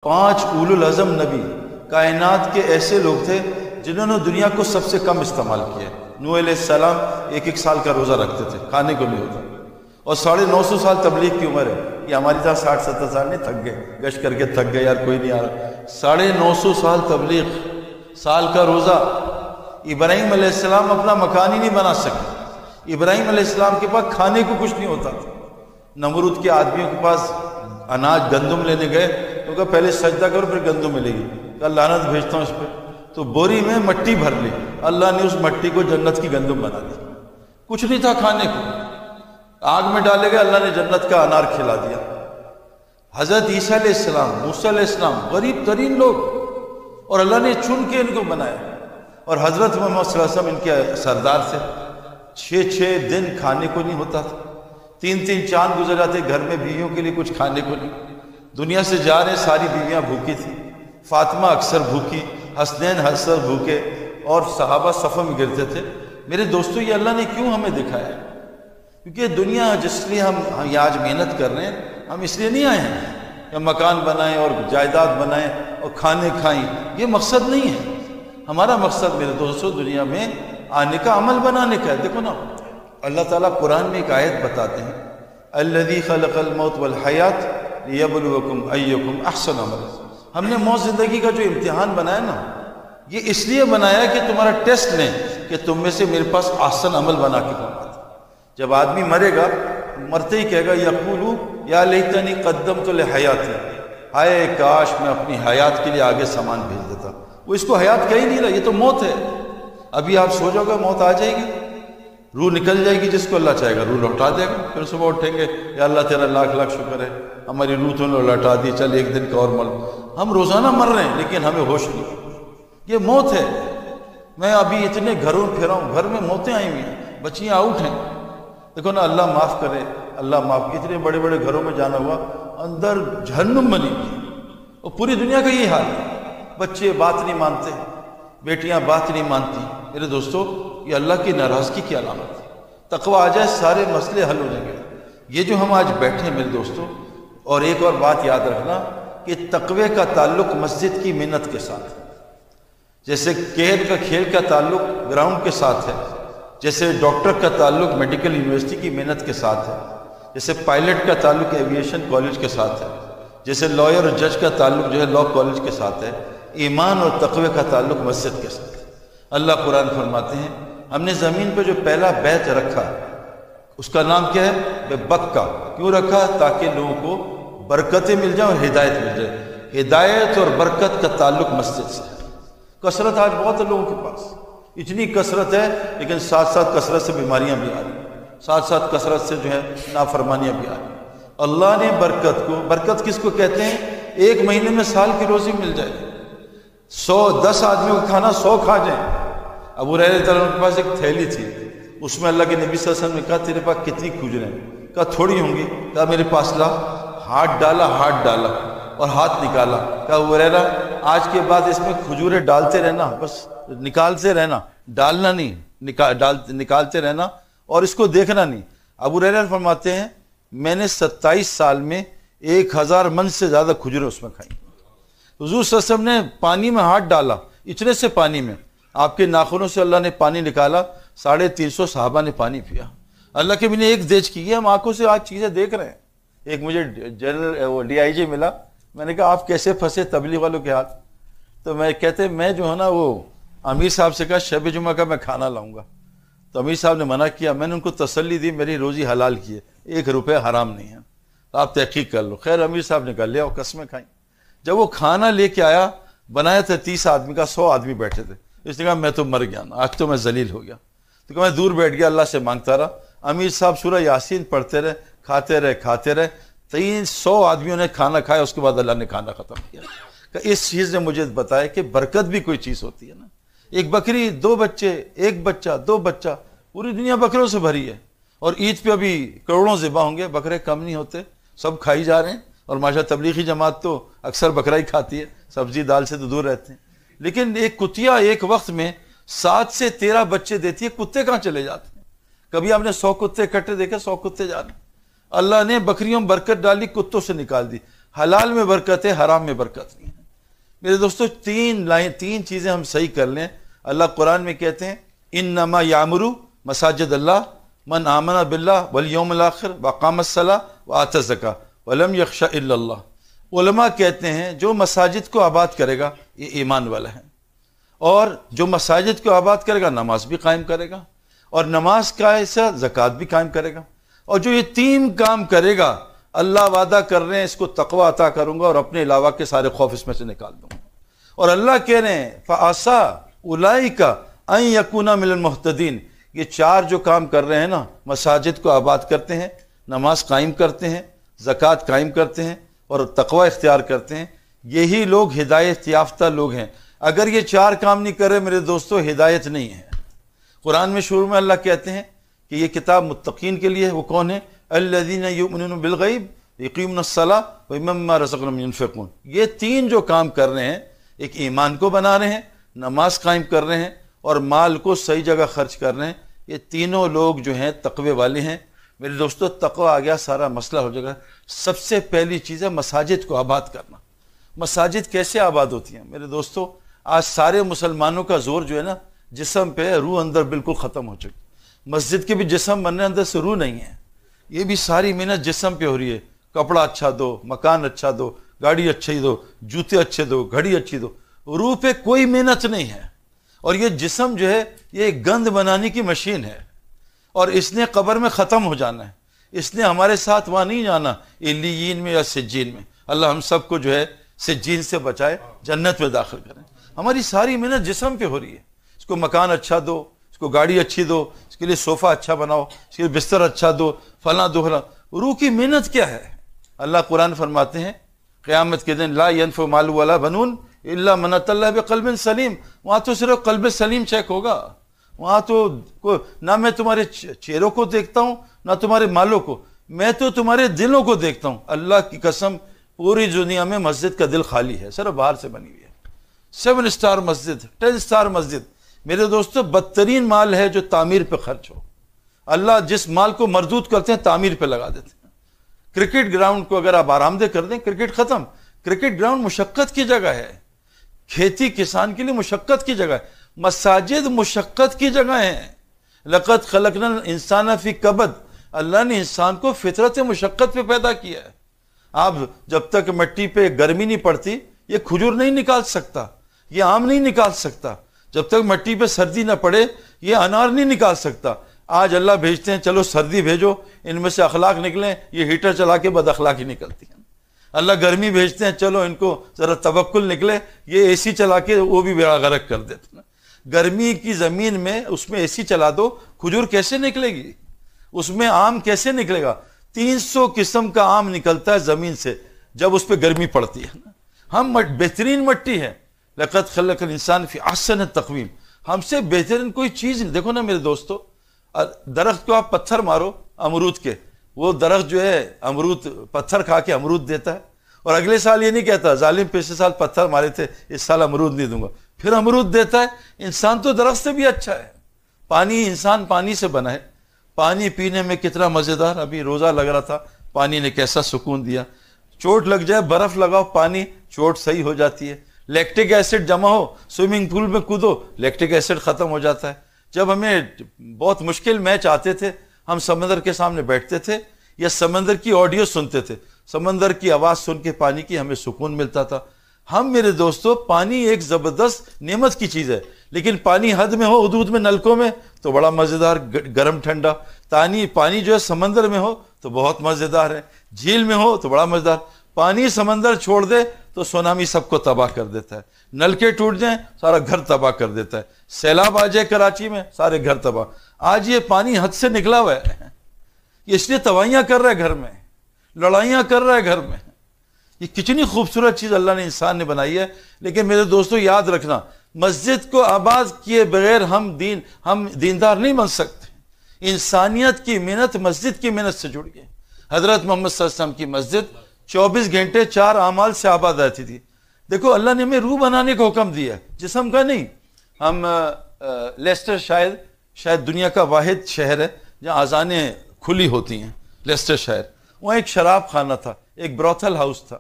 5 اولو العزم نبی کائنات کے ایسے لوگ تھے جنہوں نے دنیا کو سب سے کم استعمال کیا۔ نوح علیہ السلام 1 سال کا روزہ رکھتے تھے، کھانے کو نہیں ہوتا، اور 950 سال تبلیغ کی عمر ہے۔ یہ ہماری طرح 60-70 سال نہیں، تھک گئے، گشت کر کے تھک گئے، یار کوئی نہیں آ رہا۔ 950 سال تبلیغ، سال کا روزہ۔ ابراہیم علیہ السلام اپنا مکان ہی نہیں بنا سکے۔ ابراہیم علیہ السلام کے پاس کھانے کو کچھ نہیں ہوتا تھا۔ نمرود کے آدمیوں کے پاس اناج گندم لینے گئے تو کہا پہلے سجدہ کرو پھر گندم ملے گی۔ کہا لعنت بھیجتا ہوں اس پہ، تو بوری میں مٹی بھر لی، اللہ نے اس مٹی کو جنت کی گندم بنا دی۔ کچھ نہیں تھا کھانے کو، آگ میں ڈالے گئے، اللہ نے جنت کا انار کھلا دیا۔ حضرت عیسیٰ علیہ السلام، موسیٰ علیہ السلام، غریب ترین لوگ، اور اللہ نے چن کے ان کو بنایا۔ اور حضرت محمد صلی اللہ علیہ وسلم ان کے سردار سے 6 دن کھانے کو نہیں ہوتا تھا، 3 چاند گزر جاتے گھر میں، بیویوں کے لیے کچھ کھانے کو نہیں۔ دنیا سے جا رہے ساری بیویاں بھوکی تھیں، فاطمہ اکثر بھوکی، حسنین اکثر بھوکے، اور صحابہ صفوں میں گرتے تھے۔ میرے دوستو، یہ اللہ نے کیوں ہمیں دکھایا ہے؟ کیونکہ دنیا جس لیے ہم یہ آج محنت کر رہے ہیں، ہم اس لیے نہیں آئے ہیں کہ مکان بنائیں اور جائیداد بنائیں اور کھانے کھائیں، یہ مقصد نہیں ہے ہمارا۔ مقصد میرے دوستو دنیا میں آنے کا، عمل بنانے کا ہے۔ دیکھو نا، اللہ تعالیٰ قرآن میں ایک آیت بتاتے ہیں، الذی خلق الموت والحیات لیبلوکم ایکم احسن عملا۔ ہم نے موت زندگی کا جو امتحان بنایا نا، یہ اس لیے بنایا کہ تمہارا ٹیسٹ لیں کہ تم میں سے میرے پاس احسن عمل بنا کے پہنچا۔ جب آدمی مرے گا، مرتے ہی کہے گا یقولو یا لیتنی قدمت لحیاتی، ہائے کاش میں اپنی حیات کے لیے آگے سامان بھیج دیتا۔ وہ اس کو حیات کہہ ہی نہیں رہا، یہ تو موت ہے۔ ابھی آپ سو جاؤ گے، موت آ جائے گی، روح نکل جائے گی، جس کو اللہ چاہے گا روح لوٹا دے گا۔ پھر صبح اٹھیں گے، یا اللہ تیرا لاکھ لاکھ شکر ہے، ہماری روح تو نے لوٹا دی، چل ایک دن کا اور مر۔ ہم روزانہ مر رہے ہیں لیکن ہمیں ہوش نہیں، یہ موت ہے۔ میں ابھی اتنے گھروں پھرا ہوں، گھر میں موتیں آئی ہوئی ہیں، بچیاں آؤٹ ہیں۔ دیکھو نا، اللہ معاف کرے، اللہ معاف۔ اتنے بڑے بڑے گھروں میں جانا ہوا، اندر جہنم بنی ہوئی، اور پوری دنیا کا یہی حال ہے۔ بچے بات نہیں مانتے، بیٹیاں بات نہیں مانتی۔ میرے دوستو، یہ اللہ کی ناراضگی کی علامت ہے۔ تقوی آ جائے، سارے مسئلے حل ہو جائیں گے۔ یہ جو ہم آج بیٹھے ہیں میرے دوستو، اور ایک اور بات یاد رکھنا کہ تقوی کا تعلق مسجد کی محنت کے ساتھ ہے، جیسے کرکٹ کا کھیل کا تعلق گراؤنڈ کے ساتھ ہے، جیسے ڈاکٹر کا تعلق میڈیکل یونیورسٹی کی محنت کے ساتھ ہے، جیسے پائلٹ کا تعلق ایویشن کالج کے ساتھ ہے، جیسے لائر اور جج کا تعلق جو ہے لا کالج کے ساتھ ہے، ایمان اور تقوی کا تعلق مسجد کے ساتھ ہے۔ اللہ قرآن فرماتے ہیں، ہم نے زمین پہ جو پہلا بیت رکھا اس کا نام کیا ہے؟ بے بکا۔ کیوں رکھا؟ تاکہ لوگوں کو برکتیں مل جائیں اور ہدایت مل جائے۔ ہدایت اور برکت کا تعلق مسجد سے ہے۔ کثرت آج بہت ہے لوگوں کے پاس، اتنی کثرت ہے، لیکن ساتھ ساتھ کثرت سے بیماریاں بھی آ رہی ہیں، ساتھ ساتھ کثرت سے جو ہے نافرمانیاں بھی آ رہی ہیں۔ اللہ نے برکت کو، برکت کس کو کہتے ہیں؟ 1 مہینے میں سال کی روزی مل جائے، 10 آدمیوں کا کھانا 100 کھا جائیں۔ ابو ہریرہ تعالیٰ عنہ کے پاس ایک تھیلی تھی، اس میں اللہ کے نبی صلی اللہ علیہ وسلم نے کہا تیرے پاس کتنی کھجوریں ہیں؟ کہا تھوڑی ہوں گی۔ کہا میرے پاس لا۔ ہاتھ ڈالا اور ہاتھ نکالا۔ کہا ابو ہریرہ آج کے بعد اس میں کھجوریں ڈالتے رہنا، بس نکالتے رہنا، ڈالنا نہیں، نکالتے رہنا، اور اس کو دیکھنا نہیں۔ ابو ہریرہ فرماتے ہیں میں نے 27 سال میں 1000 من سے زیادہ کھجوریں اس میں کھائیں۔ حضور صلی اللہ علیہ وسلم نے پانی میں ہاتھ ڈالا، اتنے سے پانی میں آپ کے ناخنوں سے اللہ نے پانی نکالا، 350 صحابہ نے پانی پیا۔ اللہ کے بھی نے ایک دیج کی، یہ ہم آنکھوں سے آج چیزیں دیکھ رہے ہیں۔ ایک مجھے جنرل DIG ملا، میں نے کہا آپ کیسے پھنسے تبلیغ والوں کے ہاتھ؟ تو میں کہتے میں جو ہے نا وہ امیر صاحب سے کہا شب جمعہ کا میں کھانا لاؤں گا، تو امیر صاحب نے منع کیا۔ میں نے ان کو تسلی دی میری روزی حلال کی ہے، 1 روپے حرام نہیں ہے، آپ تحقیق کر لو۔ خیر امیر صاحب نے کہا لے آؤ، قسمیں کھائیں۔ جب وہ کھانا لے کے آیا، بنایا تھا 30 آدمی کا، 100 آدمی بیٹھے تھے۔ اس نے کہا میں تو مر گیا نا، آج تو میں ذلیل ہو گیا۔ تو کہ میں دور بیٹھ گیا، اللہ سے مانگتا رہا۔ امیر صاحب سورہ یاسین پڑھتے رہے، کھاتے رہے۔ 300 آدمیوں نے کھانا کھایا، اس کے بعد اللہ نے کھانا ختم کیا۔ کہ اس چیز نے مجھے بتایا کہ برکت بھی کوئی چیز ہوتی ہے نا۔ ایک بکری، 2 بچے، 1 بچہ، 2 بچہ، پوری دنیا بکروں سے بھری ہے، اور عید پہ ابھی کروڑوں ذبح ہوں گے، بکرے کم نہیں ہوتے، سب کھائی جا رہے ہیں۔ اور ماشاء تبلیغی جماعت تو اکثر بکرا ہی کھاتی ہے، سبزی دال سے تو دور رہتے ہیں۔ لیکن ایک کتیا ایک وقت میں 7 سے 13 بچے دیتی ہے، کتے کہاں چلے جاتے ہیں؟ کبھی آپ نے 100 کتے اکٹھے دیکھے؟ 100 کتے جا رہے ہیں۔ اللہ نے بکریوں میں برکت ڈالی، کتوں سے نکال دی۔ حلال میں برکت ہے، حرام میں برکت نہیں ہے۔ میرے دوستو تین چیزیں ہم صحیح کر لیں۔ اللہ قرآن میں کہتے ہیں انما یعمر مساجد اللہ من آمن باللہ والیوم الآخر واقام الصلاۃ وآتى الزکاۃ ولم یخش الا اللہ۔ علماء کہتے ہیں جو مساجد کو آباد کرے گا یہ ایمان والا ہے، اور جو مساجد کو آباد کرے گا نماز بھی قائم کرے گا، اور نماز کا ایسا زکوٰۃ بھی قائم کرے گا، اور جو یہ تین کام کرے گا اللہ وعدہ کر رہے ہیں اس کو تقوی عطا کروں گا اور اپنے علاوہ کے سارے خوف اس میں سے نکال دوں گا۔ اور اللہ کہہ رہے ہیں فَعَسَىٰ أُولَٰئِكَ أَن يَكُونَ مِنَ الْمُهْتَدِينَ۔ یہ چار جو کام کر رہے ہیں نا، مساجد کو آباد کرتے ہیں، نماز قائم کرتے ہیں، زکوٰۃ قائم کرتے ہیں اور تقوی اختیار کرتے ہیں، یہی لوگ ہدایت یافتہ لوگ ہیں۔ اگر یہ چار کام نہیں کرے میرے دوستو ہدایت نہیں ہے۔ قرآن میں شروع میں اللہ کہتے ہیں کہ یہ کتاب متقین کے لیے ہے۔ وہ کون ہے؟ الذین یؤمنون بالغیب یقیمون الصلاۃ ومما رزقناہم ینفقون۔ یہ تین جو کام کر رہے ہیں، ایک ایمان کو بنا رہے ہیں، نماز قائم کر رہے ہیں اور مال کو صحیح جگہ خرچ کر رہے ہیں، یہ تینوں لوگ جو ہیں تقوی والے ہیں۔ میرے دوستو تقوی آ گیا سارا مسئلہ ہو جائے گا۔ سب سے پہلی چیز ہے مساجد کو آباد کرنا۔ مساجد کیسے آباد ہوتی ہیں میرے دوستو؟ آج سارے مسلمانوں کا زور جو ہے نا جسم پہ، روح اندر بالکل ختم ہو چکی۔ مسجد کے بھی جسم بننے، اندر سے روح نہیں ہے۔ یہ بھی ساری محنت جسم پہ ہو رہی ہے، کپڑا اچھا دو، مکان اچھا دو، گاڑی اچھی دو، جوتے اچھے دو، گھڑی اچھی دو، روح پہ کوئی محنت نہیں ہے۔ اور یہ جسم جو ہے یہ ایک گند بنانے کی مشین ہے، اور اس نے قبر میں ختم ہو جانا ہے۔ اس نے ہمارے ساتھ وہاں نہیں جانا علیین میں یا سجین میں۔ اللہ ہم سب کو جو ہے سجین سے بچائے، جنت میں داخل کریں۔ ہماری ساری محنت جسم پہ ہو رہی ہے۔ اس کو مکان اچھا دو، اس کو گاڑی اچھی دو، اس کے لیے صوفہ اچھا بناؤ، اس کے لیے بستر اچھا دو، فلاں دوہرا۔ روح کی محنت کیا ہے؟ اللہ قرآن فرماتے ہیں قیامت کے دن لا ینفع مال ولا بنون الا من اتى الله بقلب سلیم۔ وہاں تو صرف قلب سلیم چیک ہوگا۔ وہاں تو نہ میں تمہارے چہروں کو دیکھتا ہوں نہ تمہارے مالوں کو، میں تو تمہارے دلوں کو دیکھتا ہوں۔ اللہ کی قسم پوری دنیا میں مسجد کا دل خالی ہے، صرف باہر سے بنی ہوئی ہے۔ 7 اسٹار مسجد، 10 اسٹار مسجد۔ میرے دوستو بدترین مال ہے جو تعمیر پہ خرچ ہو۔ اللہ جس مال کو مردود کرتے ہیں تعمیر پہ لگا دیتے ہیں۔ کرکٹ گراؤنڈ کو اگر آپ آرام دہ کر دیں، کرکٹ ختم۔ کرکٹ گراؤنڈ مشقت کی جگہ ہے، کھیتی کسان کے لیے مشقت کی جگہ ہے۔ مساجد مشقت کی جگہ ہیں۔ لقد خلقنا الانسان فی کبد۔ اللہ نے انسان کو فطرت مشقت پہ پیدا کیا ہے۔ آپ جب تک مٹی پہ گرمی نہیں پڑتی یہ کھجور نہیں نکال سکتا، یہ آم نہیں نکال سکتا۔ جب تک مٹی پہ سردی نہ پڑے یہ انار نہیں نکال سکتا۔ آج اللہ بھیجتے ہیں چلو سردی بھیجو، ان میں سے اخلاق نکلیں، یہ ہیٹر چلا کے بد اخلاقی نکلتی ہیں۔ اللہ گرمی بھیجتے ہیں چلو ان کو ذرا توکل نکلے، یہ اے سی چلا کے وہ بھی بیڑا غرق کر دیتے ہیں۔ گرمی کی زمین میں اس میں اے سی چلا دو، کھجور کیسے نکلے گی؟ اس میں آم کیسے نکلے گا؟ 300 قسم کا آم نکلتا ہے زمین سے جب اس پہ گرمی پڑتی ہے۔ ہم بہترین مٹی ہے۔ لقد خلق الانسان فی احسن تقویم۔ ہم سے بہترین کوئی چیز نہیں۔ دیکھو نا میرے دوستو، درخت کو آپ پتھر مارو امرود کے، وہ درخت جو ہے امرود پتھر کھا کے امرود دیتا ہے، اور اگلے سال یہ نہیں کہتا ظالم پچھلے سال پتھر مارے تھے اس سال امرود نہیں دوں گا، پھر امرود دیتا ہے۔ انسان تو درخت سے بھی اچھا ہے۔ پانی، انسان پانی سے بنا ہے۔ پانی پینے میں کتنا مزیدار، ابھی روزہ لگ رہا تھا، پانی نے کیسا سکون دیا۔ چوٹ لگ جائے برف لگاؤ پانی، چوٹ صحیح ہو جاتی ہے۔ لیکٹک ایسڈ جمع ہو، سوئمنگ پول میں کودو، لیکٹک ایسڈ ختم ہو جاتا ہے۔ جب ہمیں بہت مشکل میچ آتے تھے ہم سمندر کے سامنے بیٹھتے تھے یا سمندر کی آڈیو سنتے تھے، سمندر کی آواز سن کے پانی کی ہمیں سکون ملتا تھا۔ ہم میرے دوستو پانی ایک زبردست نعمت کی چیز ہے، لیکن پانی حد میں ہو، حدود میں، نلکوں میں تو بڑا مزیدار گرم ٹھنڈا۔ پانی جو ہے سمندر میں ہو تو بہت مزیدار ہے، جھیل میں ہو تو بڑا مزیدار۔ پانی سمندر چھوڑ دے تو سونامی سب کو تباہ کر دیتا ہے، نلکے ٹوٹ جائیں سارا گھر تباہ کر دیتا ہے، سیلاب آ جائے کراچی میں سارے گھر تباہ۔ آج یہ پانی حد سے نکلا ہوا ہے، یہ اس لیے تباہیاں کر رہا ہے گھر میں، لڑائیاں کر رہا ہے گھر میں۔ یہ کتنی خوبصورت چیز اللہ نے انسان نے بنائی ہے، لیکن میرے دوستو یاد رکھنا مسجد کو آباد کیے بغیر ہم دیندار نہیں بن سکتے۔ انسانیت کی محنت مسجد کی محنت سے جڑ گئی۔ حضرت محمد صلی اللہ علیہ وسلم کی مسجد 24 گھنٹے 4 اعمال سے آباد رہتی تھی۔ دیکھو اللہ نے ہمیں روح بنانے کا حکم دیا ہے، جسم کا نہیں۔ ہم لیسٹر شاید دنیا کا واحد شہر ہے جہاں اذانیں کھلی ہوتی ہیں، لیسٹر شہر۔ وہاں ایک شراب خانہ تھا، ایک بروتھل ہاؤس تھا۔